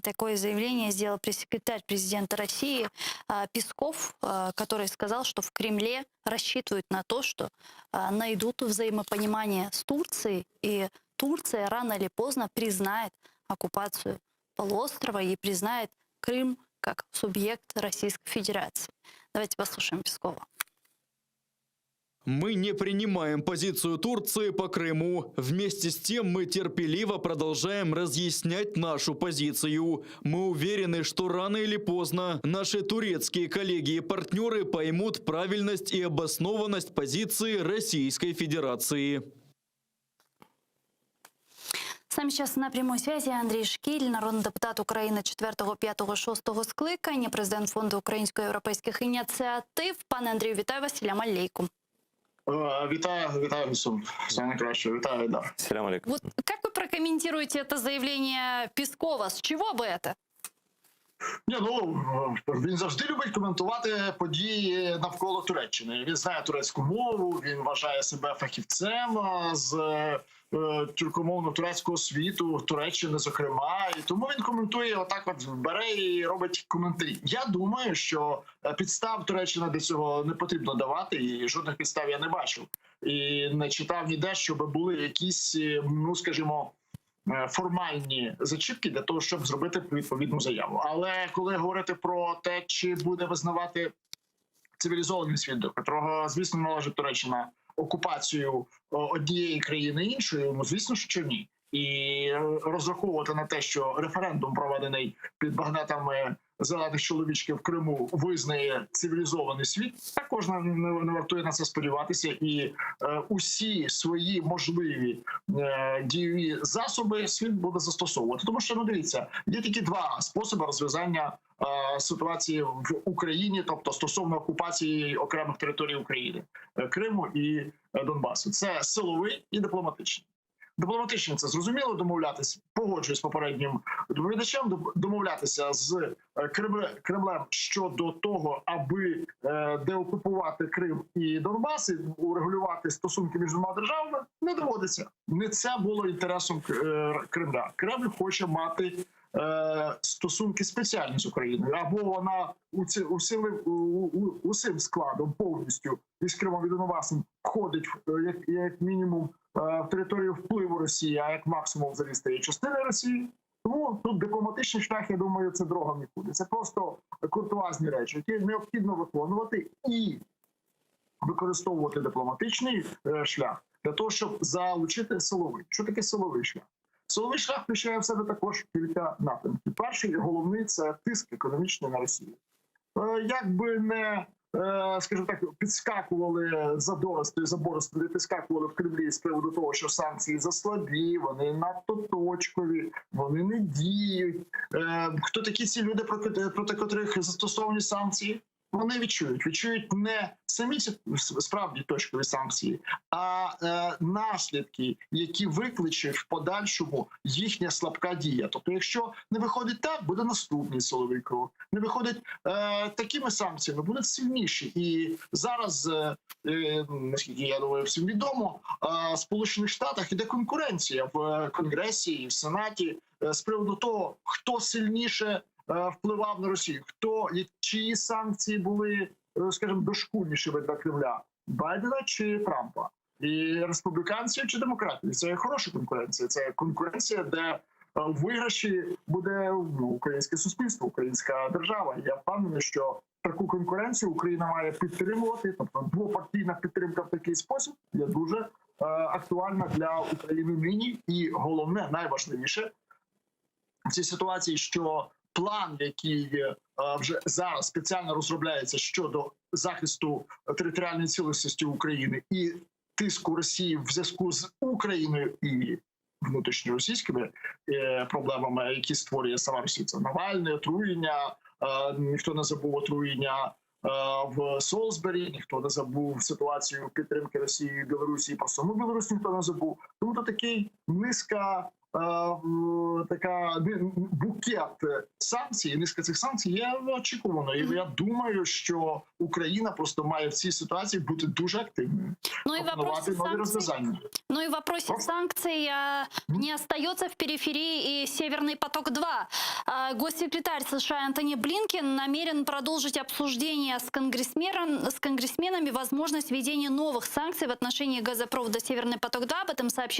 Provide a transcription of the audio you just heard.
Такое заявление сделал пресс-секретарь президента России Песков, который сказал, что в Кремле рассчитывают на то, что найдут взаимопонимание с Турцией, и Турция рано или поздно признает оккупацию полуострова и признает Крым как субъект Российской Федерации. Давайте послушаем Пескова. Мы не принимаем позицию Турции по Крыму. Вместе с тем мы терпеливо продолжаем разъяснять нашу позицию. Мы уверены, что рано или поздно наши турецкие коллеги и партнеры поймут правильность и обоснованность позиции Российской Федерации. С нами сейчас на прямой связи Андрій Шкіль, народний депутат України 4, 5, 6 скликання, президент Фонду українсько-європейських ініціатив. Пане Андрію, вітаю вас, Селям алейкум. Витаю, Мису. Все найкраще. Витаю, да. Селям алейкум. Вот как вы прокомментируете это заявление Пескова? С чего бы это? Він завжди любить коментувати події навколо Туреччини. Він знає турецьку мову, він вважає себе фахівцем з тюркомовно-турецького світу, Туреччини, зокрема. І тому він коментує, отак от бере і робить коментарі. Я думаю, що підстав Туреччина до цього не потрібно давати, і жодних підстав я не бачив. І не читав ніде, щоб були якісь, скажімо, формальні зачіпки для того, щоб зробити відповідну заяву. Але коли говорити про те, чи буде визнавати цивілізований світ, до котрого, звісно, належить Туреччина, окупацію однієї країни іншою, звісно, що ні. І розраховувати на те, що референдум, проведений під багнетами зелених чоловічків в Криму, визнає цивілізований світ, також не вартує на це сподіватися. І усі свої можливі дієві засоби світ буде застосовувати. Тому що, дивіться, є тільки два способи розв'язання ситуації в Україні, тобто стосовно окупації окремих територій України, Криму і Донбасу. Це силовий і дипломатичний. Дипломатично це зрозуміло, домовлятися, погоджуюсь з попереднім доповідачем, домовлятися з Кремлем щодо того, аби деокупувати Крим і Донбас, і урегулювати стосунки між двома державами, не доводиться. Не це було інтересом Кремля. Кремль хоче мати стосунки спеціальні з Україною, або вона усім складом повністю із Кримом і Донбасом входить як мінімум в територію впливу Росії, а як максимум взагалі стає частиною Росії. Тому тут дипломатичний шлях, я думаю, це дорога нікуди. Це просто куртуазні речі, які необхідно виконувати і використовувати дипломатичний шлях для того, щоб залучити силовий. Що таке силовий шлях? Силовий шлях включає в себе також кілька напрямків. Перший і головний – це тиск економічний на Росію. Якби не, скажімо так, підскакували забористи, підскакували в Кремлі з приводу того, що санкції заслабі, вони надто точкові, вони не діють. Хто такі ці люди, проти котрих застосовані санкції? Вони відчують не самі ці справді точкові санкції, а наслідки, які викличуть в подальшому їхня слабка дія. Тобто, якщо не виходить так, буде наступний силовий крок. Не виходить такими санкціями, будуть сильніші. І зараз, наскільки я думаю, всім відомо, в Сполучених Штатах іде конкуренція в Конгресі і в Сенаті з приводу того, хто сильніше впливав на Росію, чиї санкції були, скажімо, дошкульнішими для Кремля, Байдена чи Трампа, і республіканців чи демократів. Це хороша конкуренція. Це конкуренція, де в виграші буде українське суспільство, українська держава. Я впевнений, що таку конкуренцію Україна має підтримувати. Тобто двопартійна підтримка в такий спосіб є дуже актуальна для України нині. І головне, найважливіше в цій ситуації, що план, який вже зараз спеціально розробляється щодо захисту територіальної цілісності України і тиску Росії в зв'язку з Україною і внутрішньоросійськими проблемами, які створює сама Росія. Це Навальне, отруєння, ніхто не забув отруєння в Солсбері, ніхто не забув ситуацію підтримки Росії і Білорусі, про саму Білорусь ніхто не забув. Тому то такий низка така букет санкцій, низка цих санкцій є очікуваною. І я думаю, що Україна просто має в цій ситуації бути дуже активною. Ну и в вопросе Нові санкций, розв'язання. ну и в вопросе санкций не остается в периферии и Северный поток-2. Госсекретарь США Антони Блинкен намерен продолжить обсуждение с конгрессменами возможность введения новых санкций в отношении газопровода Северный поток-2. Об этом сообщил